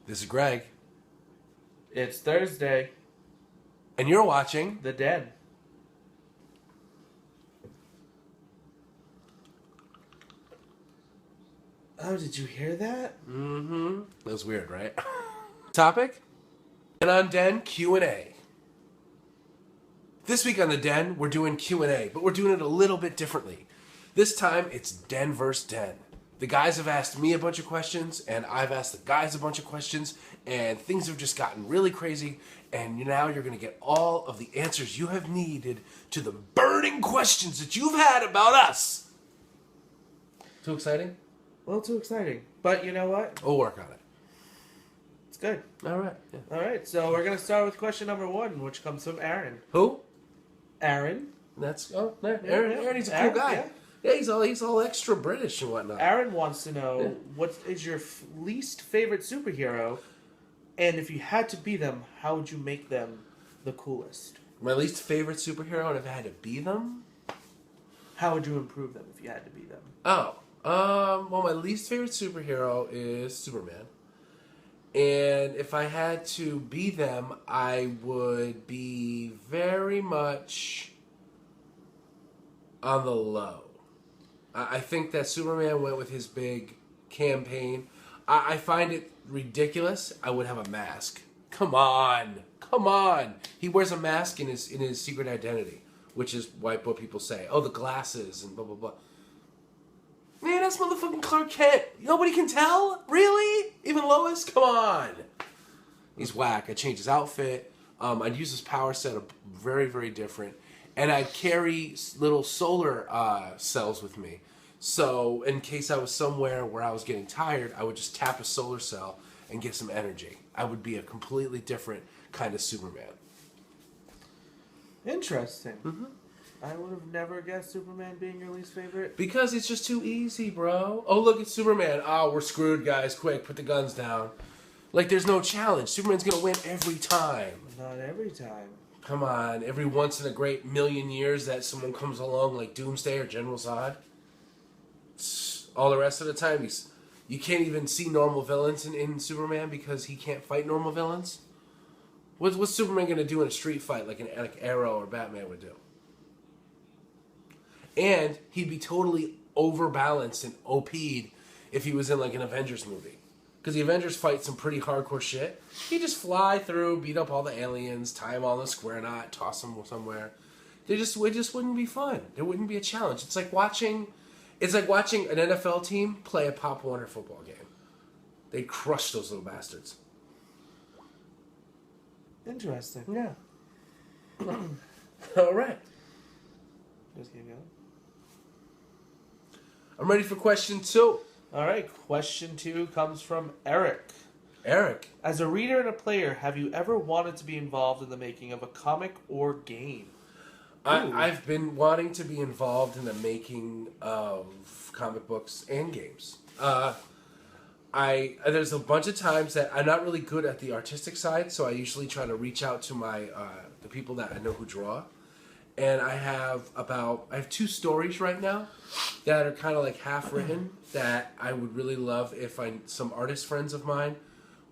This is Greg. It's Thursday. And you're watching The Den. Oh, did you hear that? Mm-hmm. That was weird, right? Topic? And on Den, Q&A. This week on The Den, we're doing Q&A, but we're doing it a little bit differently. This time, it's Den versus Den. The guys have asked me a bunch of questions, and I've asked the guys a bunch of questions, and things have just gotten really crazy, and now you're going to get all of the answers you have needed to the burning questions that you've had about us. Too exciting? A little too exciting. But you know what? We'll work on it. It's good. All right. Yeah. All right, so we're going to start with question number 1, which comes from Aaron. Who? Aaron? That's Aaron. He's a cool guy. Yeah, he's all extra British and whatnot. Aaron wants to know, what is your least favorite superhero? And if you had to be them, how would you make them the coolest? My least favorite superhero, and if I had to be them? How would you improve them if you had to be them? Well, my least favorite superhero is Superman. And if I had to be them, I would be very much on the low. I think that Superman went with his big campaign. I find it ridiculous. I would have a mask. Come on. He wears a mask in his secret identity, which is what people say. Oh, the glasses and blah, blah, blah. Man, that's motherfucking Clark Kent. Nobody can tell? Really? Even Lois? Come on. He's whack. I changed his outfit. I'd use his power set very, very different. And I'd carry little solar cells with me. So in case I was somewhere where I was getting tired, I would just tap a solar cell and get some energy. I would be a completely different kind of Superman. Interesting. Mm-hmm. I would have never guessed Superman being your least favorite. Because it's just too easy, bro. Oh, look, it's Superman. Oh, we're screwed, guys. Quick, put the guns down. Like, there's no challenge. Superman's going to win every time. Not every time. Come on. Every once in a great million years that someone comes along like Doomsday or General Zod. All the rest of the time, you can't even see normal villains in Superman because he can't fight normal villains. What's Superman going to do in a street fight like Arrow or Batman would do? And he'd be totally overbalanced and OP'd if he was in like an Avengers movie. Because the Avengers fight some pretty hardcore shit. He'd just fly through, beat up all the aliens, tie them all in a square knot, toss them somewhere. It just wouldn't be fun. It wouldn't be a challenge. It's like watching an NFL team play a Pop Warner football game. They'd crush those little bastards. Interesting. Yeah. All right. Just keep going. I'm ready for question 2. All right, question 2 comes from Eric. Eric. As a reader and a player, have you ever wanted to be involved in the making of a comic or game? I've been wanting to be involved in the making of comic books and games. There's a bunch of times that I'm not really good at the artistic side, so I usually try to reach out to the people that I know who draw. And I have 2 stories right now that are kind of like half written that I would really love if some artist friends of mine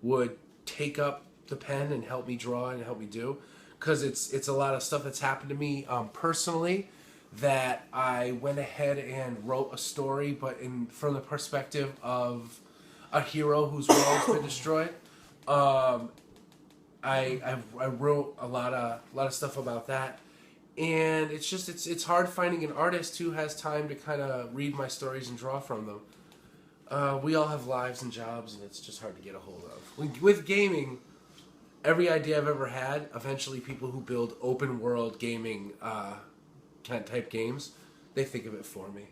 would take up the pen and help me draw and help me do. Because it's a lot of stuff that's happened to me personally that I went ahead and wrote a story, but from the perspective of a hero whose world's been destroyed. I wrote a lot of stuff about that. And it's hard finding an artist who has time to kind of read my stories and draw from them. We all have lives and jobs, and it's just hard to get a hold of. With gaming, every idea I've ever had, eventually people who build open world gaming kind of type games, they think of it for me.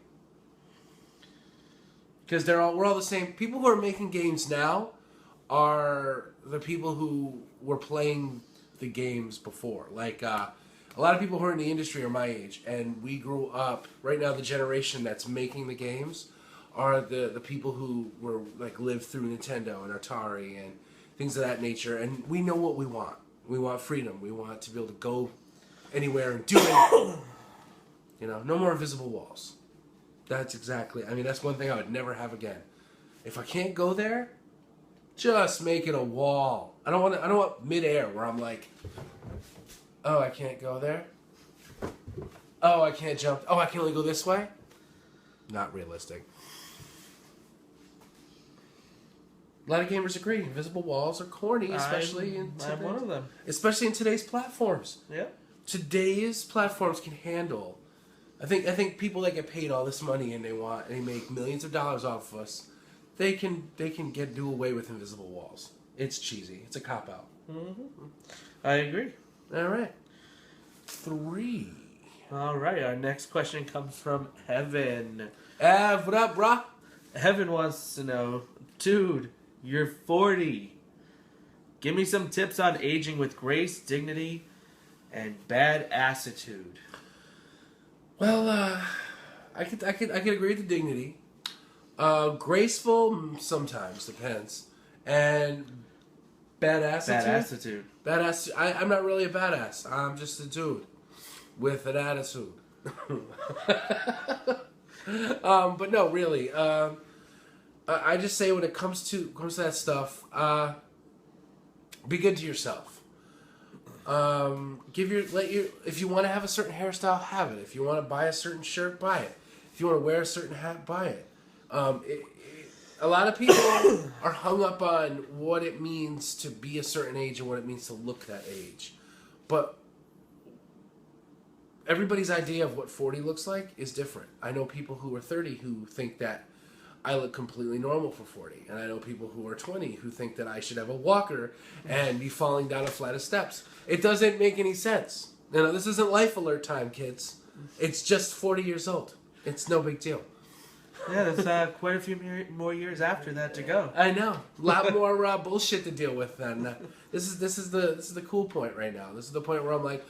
Because we're all the same. People who are making games now are the people who were playing the games before. Like, a lot of people who are in the industry are my age, and we grew up. Right now, the generation that's making the games are the people who lived through Nintendo and Atari and things of that nature. And we know what we want. We want freedom. We want to be able to go anywhere and do anything. No more invisible walls. That's one thing I would never have again. If I can't go there, Just make it a wall. I don't want midair where I'm like, oh, I can't go there. Oh, I can't jump. Oh, I can only go this way. Not realistic. A lot of gamers agree. Invisible walls are corny, especially I'm one of them. Especially in today's platforms. Yeah. Today's platforms can handle. I think people that get paid all this money and they make millions of dollars off of us, they can do away with invisible walls. It's cheesy. It's a cop out. Mm-hmm. I agree. All right. 3. All right. Our next question comes from Evan. What up, brah? Evan wants to know, dude, you're 40. Give me some tips on aging with grace, dignity, and bad attitude. Well, I could agree with the dignity. Graceful sometimes depends, and badass. Bad attitude. Badass. I'm not really a badass. I'm just a dude with an attitude. But no, really. I just say when it comes to that stuff, be good to yourself. If you want to have a certain hairstyle, have it. If you want to buy a certain shirt, buy it. If you want to wear a certain hat, buy it. A lot of people are hung up on what it means to be a certain age and what it means to look that age. But everybody's idea of what 40 looks like is different. I know people who are 30 who think that I look completely normal for 40. And I know people who are 20 who think that I should have a walker and be falling down a flight of steps. It doesn't make any sense. This isn't Life Alert time, kids. It's just 40 years old. It's no big deal. Yeah, there's quite a few more years after that to go. I know. A lot more bullshit to deal with then. This is the cool point right now. This is the point where I'm like,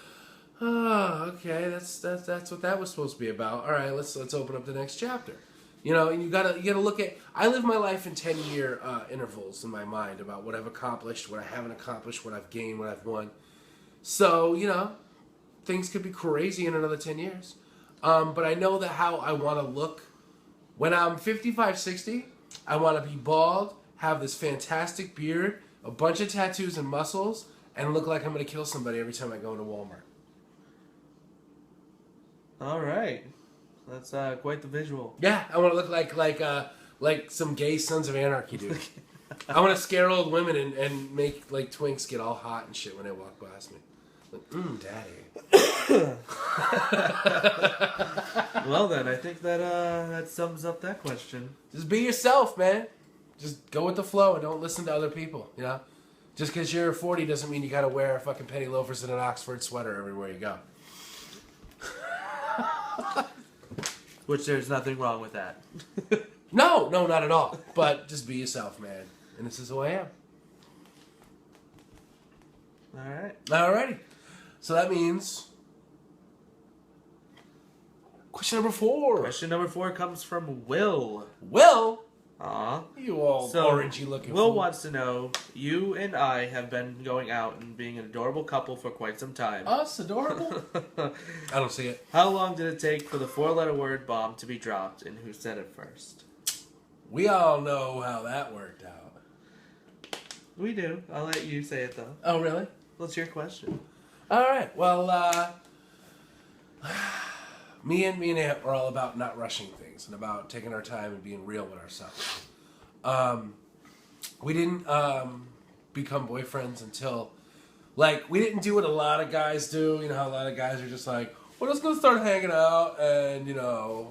oh, okay, that's what that was supposed to be about. All right, let's open up the next chapter. And you gotta look at. I live my life in 10-year intervals in my mind about what I've accomplished, what I haven't accomplished, what I've gained, what I've won. So things could be crazy in another 10 years. But I know that how I want to look when I'm 55, 60. I want to be bald, have this fantastic beard, a bunch of tattoos and muscles, and look like I'm going to kill somebody every time I go into Walmart. All right. That's quite the visual. Yeah, I want to look like some gay Sons of Anarchy dude. I want to scare old women and make like twinks get all hot and shit when they walk past me. Like, daddy. Well then, I think that sums up that question. Just be yourself, man. Just go with the flow and don't listen to other people. Just because you're 40 doesn't mean you got to wear fucking penny loafers and an Oxford sweater everywhere you go. Which there's nothing wrong with that. No, not at all. But just be yourself, man. And this is who I am. All right. Alrighty. So that means question number 4. Question number 4 comes from Will. Will? Aw. You all orangey looking Will fool. wants to know, you and I have been going out and being an adorable couple for quite some time. Us? Adorable? I don't see it. How long did it take for the 4-letter word bomb to be dropped, and who said it first? We all know how that worked out. We do. I'll let you say it, though. Oh, really? What's your question? Alright, well, me and Aunt are all about not rushing things and about taking our time and being real with ourselves. We didn't become boyfriends until, we didn't do what a lot of guys do. You know how a lot of guys are just like, we're just going to start hanging out, and,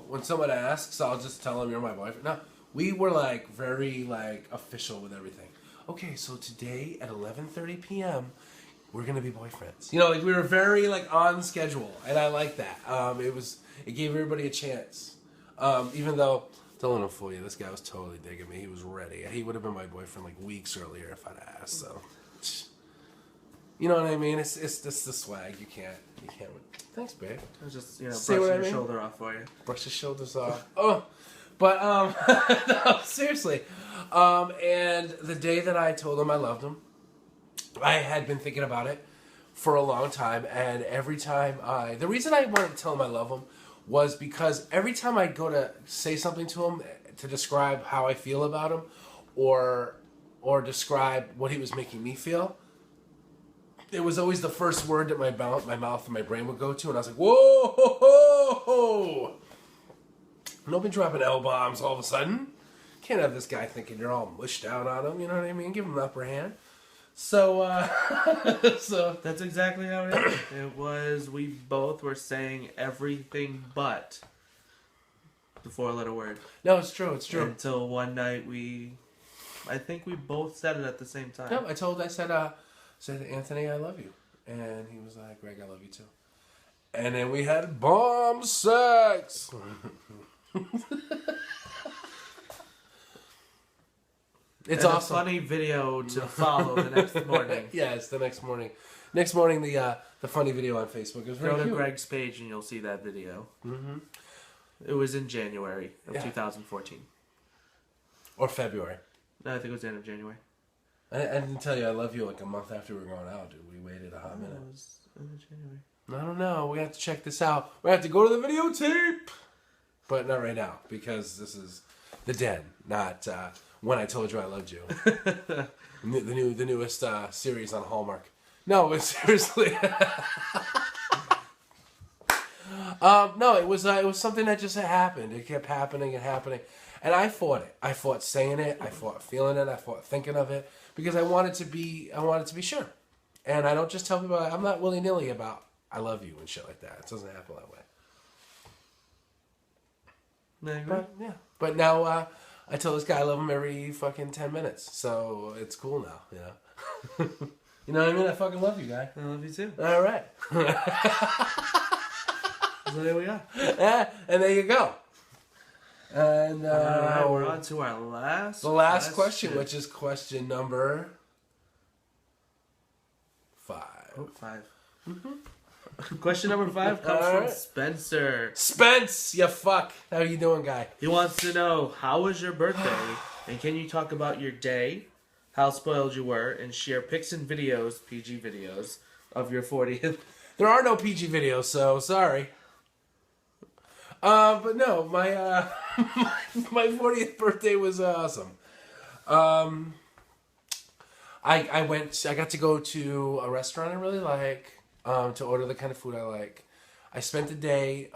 when someone asks, I'll just tell them you're my boyfriend. No, we were, very, official with everything. Okay, so today at 11:30 p.m., we're going to be boyfriends. We were very, on schedule, and I like that. It gave everybody a chance. Even though, don't let him fool you, this guy was totally digging me. He was ready. He would have been my boyfriend, weeks earlier if I'd asked, so. You know what I mean? It's just the swag. You can't. Thanks, babe. I was just, See brushing what I your mean? shoulder off for you. Brush his shoulders off. Oh, but, no, seriously. And the day that I told him I loved him, I had been thinking about it for a long time, and every time the reason I wanted to tell him I love him was because every time I'd go to say something to him to describe how I feel about him, or or describe what he was making me feel, it was always the first word that my mouth and my brain would go to, and I was like, whoa, ho, ho, ho. Don't be dropping L-bombs all of a sudden. Can't have this guy thinking you're all mushed out on him, you know what I mean? Give him an upper hand. So, so That's exactly how it is. It was, we both were saying everything but the four-letter word. no, it's true, it's true. Until one night I think we both said it at the same time. No, I said, Anthony, I love you. And he was like, Greg, I love you too. And then we had bomb sex. It's and awesome. A funny video to follow the next morning. Yes, the next morning. Next morning, the funny video on Facebook. It was very Go to cute. Greg's page and you'll see that video. Mm-hmm. It was in January of Yeah. 2014. Or February. No, I think it was the end of January. I didn't tell you I love you like a month after we were going out, dude. We waited a hot minute. It was end of January. I don't know. We have to check this out. We have to go to the videotape. But not right now, because this is the den, not When I Told You I Loved You. the newest series on Hallmark. No, but seriously. No, it was something that just happened. It kept happening and happening. And I fought it. I fought saying it. I fought feeling it. I fought thinking of it. Because I wanted to be sure. And I don't just tell people, I'm not willy-nilly about I love you and shit like that. It doesn't happen that way. But now I tell this guy I love him every fucking 10 minutes. So it's cool now, you know. You know what I mean? I fucking love you, guy. I love you too. All right. So there we are. Yeah, and there you go. And we're on to our last question, which is question number 5. Oh, 5. Mm-hmm. Question number 5 comes from Spencer. Spence, you fuck. How you doing, guy? He wants to know, how was your birthday? And can you talk about your day, how spoiled you were, and share pics and videos, PG videos, of your 40th? There are no PG videos, so sorry. But no, my my 40th birthday was awesome. I got to go to a restaurant I really like, to order the kind of food I like. I spent the day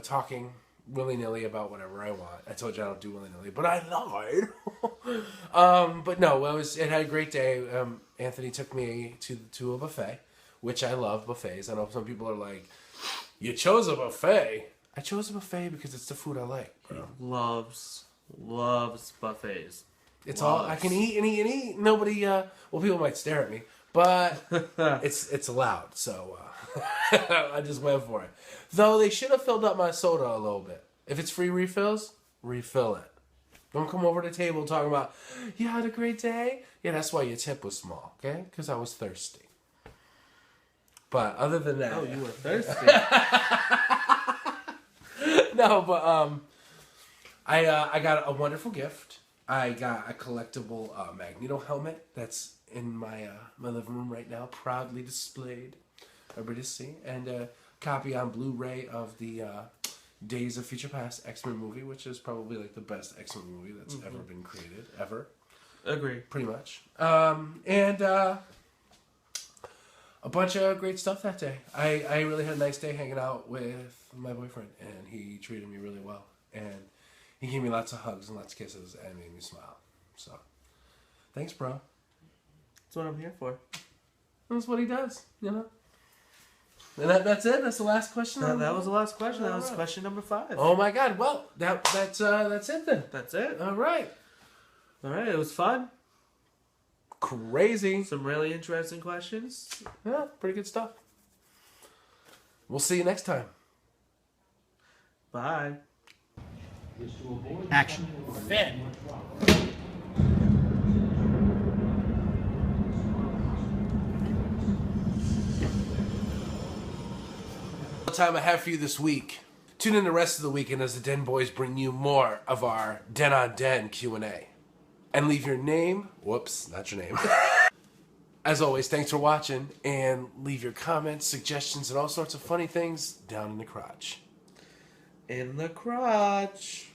talking willy-nilly about whatever I want. I told you I don't do willy-nilly, but I lied. But no, it had a great day. Anthony took me to a buffet, which I love buffets. I know some people are like, you chose a buffet. I chose a buffet because it's the food I like, bro. Loves buffets. It's all I can eat and eat and eat. Nobody, well, people might stare at me, but it's allowed. So I just went for it. Though they should have filled up my soda a little bit. If it's free refills, refill it. Don't come over to the table talking about, you had a great day? Yeah, that's why your tip was small, okay? Because I was thirsty. But other than that... Oh, you were thirsty. No, but I got a wonderful gift. I got a collectible Magneto helmet that's in my living room right now, proudly displayed. Everybody to see. And a copy on Blu-ray of the Days of Future Past X-Men movie, which is probably like the best X-Men movie that's ever been created, ever. Agree. Pretty much. And a bunch of great stuff that day. I really had a nice day hanging out with my boyfriend, and he treated me really well. And he gave me lots of hugs and lots of kisses and made me smile. So, thanks, bro. That's what I'm here for. That's what he does, you know? And that's it? That's the last question? That was the last question. That was question number 5. Oh, my God. Well, that's it then. That's it. All right. All right. It was fun. Crazy. Some really interesting questions. Yeah, pretty good stuff. We'll see you next time. Bye. Action. Finn. The time I have for you this week. Tune in the rest of the weekend as the Den Boys bring you more of our Den on Den Q&A. And leave your name, whoops, not your name. As always, thanks for watching, and leave your comments, suggestions, and all sorts of funny things down in the crotch. In the crotch.